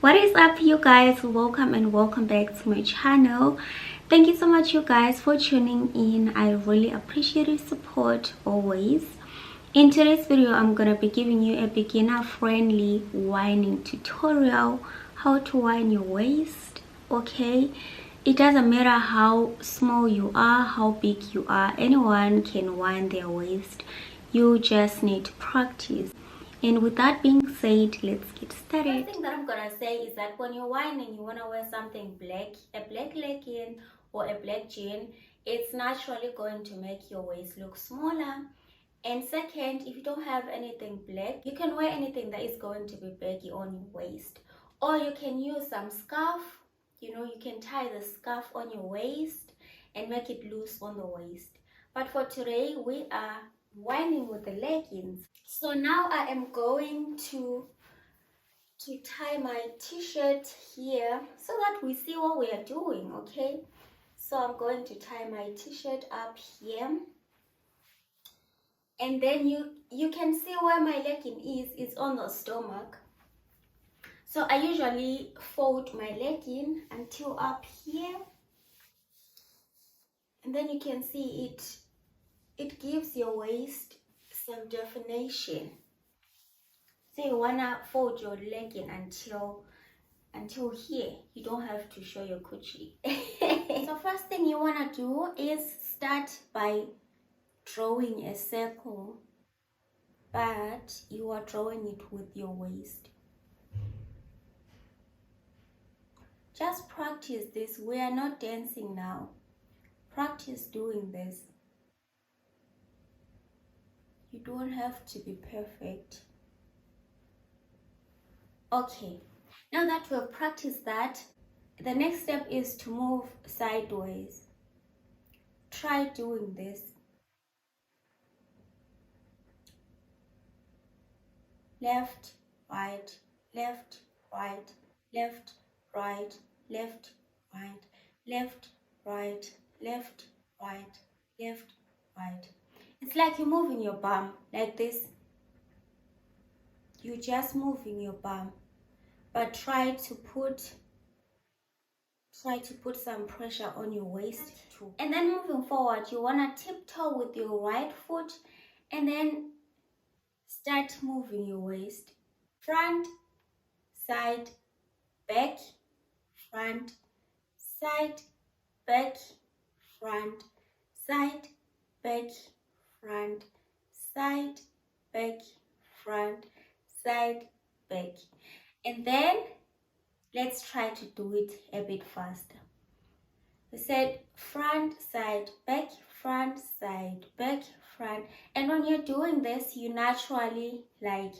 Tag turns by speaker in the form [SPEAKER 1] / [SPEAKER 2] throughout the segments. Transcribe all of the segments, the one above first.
[SPEAKER 1] What is up, you guys? Welcome and welcome back to my channel. Thank you so much, you guys, for tuning in. I really appreciate your support always. In today's video, I'm gonna be giving you a beginner friendly whining tutorial, how to whine your waist. Okay, it doesn't matter how small you are, how big you are, anyone can whine their waist. You just need to practice. And with that being said, let's get started. First thing that I'm gonna say is that when you're whining, you wanna wear something black, a black legging or a black jean. It's naturally going to make your waist look smaller. And second, if you don't have anything black, you can wear anything that is going to be baggy on your waist. Or you can use some scarf. You know, you can tie the scarf on your waist and make it loose on the waist. But for today, we are whining with the leggings. So now I am going to tie my t-shirt here so that we see what we are doing. Okay, so I'm going to tie my t-shirt up here, and then you can see where my legging is. It's on the stomach. So I usually fold my legging until up here, and then you can see it gives your waist some definition. So you wanna fold your legging until here. You don't have to show your coochie. So first thing you wanna do is start by drawing a circle, but you are drawing it with your waist. Just practice this. We are not dancing now. Practice doing this. You don't have to be perfect. Okay, now that we have practiced that, the next step is to move sideways. Try doing this. Left, right, left, right, left, right, left, right, left, right, left, right, left, right. It's like you're moving your bum like this. You're just moving your bum, but try to put some pressure on your waist too. And then moving forward, you want to tiptoe with your right foot and then start moving your waist. Front, side, back, front, side, back, front, side, back, front, side, back, front, side, back. And then let's try to do it a bit faster. We said front, side, back, front, side, back, front. And when you're doing this, you naturally like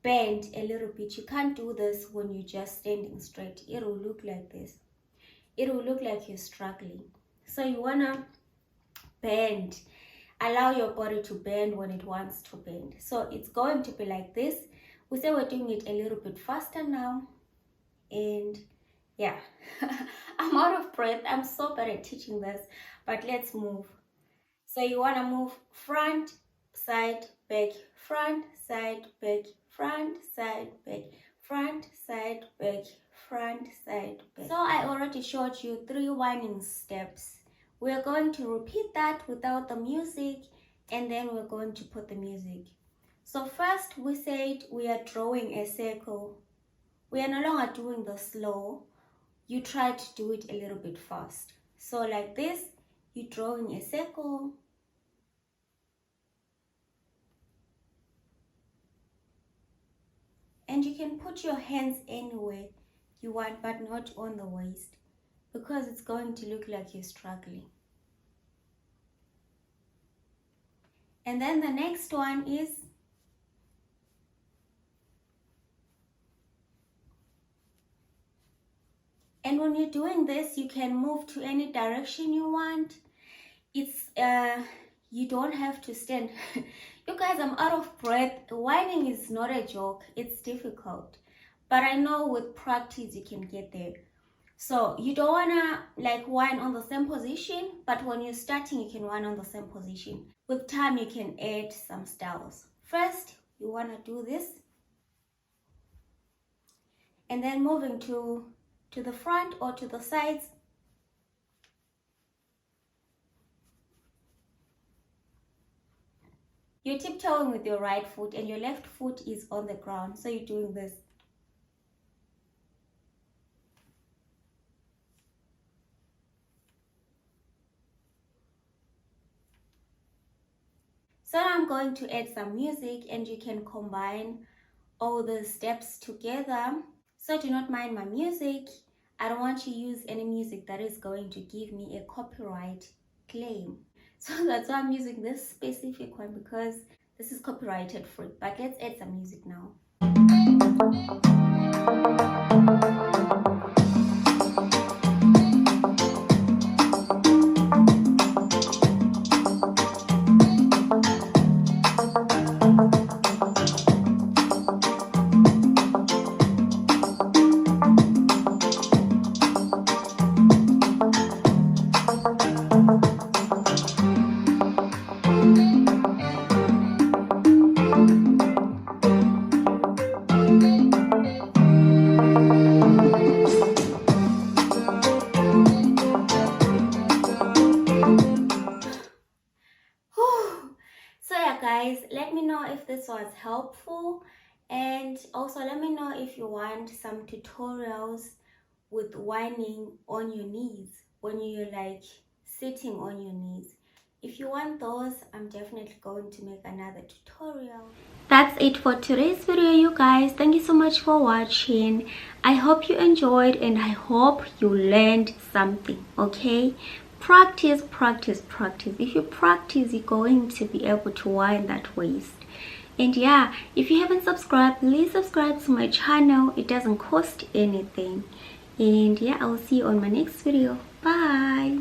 [SPEAKER 1] bend a little bit. You can't do this when you're just standing straight. It will look like this. It will look like you're struggling. So you wanna bend. Allow your body to bend when it wants to bend. So it's going to be like this. We say we're doing it a little bit faster now. And yeah, I'm out of breath. I'm so bad at teaching this, but let's move. So you want to move front, side, back, front, side, back, front, side, back, front, side, back, front, side, back. So I already showed you 3 whining steps. We're going to repeat that without the music, and then we're going to put the music. So first we said we are drawing a circle. We are no longer doing the slow. You try to do it a little bit fast. So like this, you're drawing a circle. And you can put your hands anywhere you want, but not on the waist, because it's going to look like you're struggling. And then the next one is and when you're doing this, you can move to any direction you want. It's you don't have to stand. You guys, I'm out of breath. Whining is not a joke. It's difficult, but I know with practice you can get there. So you don't wanna like whine on the same position, but when you're starting, you can whine on the same position. With time, you can add some styles. First, you wanna do this. and then moving to the front or to the sides. You're tiptoeing with your right foot and your left foot is on the ground, so you're doing this. So now I'm going to add some music, and you can combine all the steps together. So do not mind my music. I don't want to use any music that is going to give me a copyright claim. So that's why I'm using this specific one, because this is copyrighted free. But let's add some music now. So yeah guys, let me know if this was helpful, and also let me know if you want some tutorials with whining on your knees when you're like sitting on your knees. If you want those, I'm definitely going to make another tutorial. That's it for today's video, you guys. Thank you so much for watching. I hope you enjoyed, and I hope you learned something. Okay, practice, practice, practice. If you practice, you're going to be able to wind that waist. And yeah, if you haven't subscribed, please subscribe to my channel. It doesn't cost anything. And yeah, I'll see you on my next video. Bye.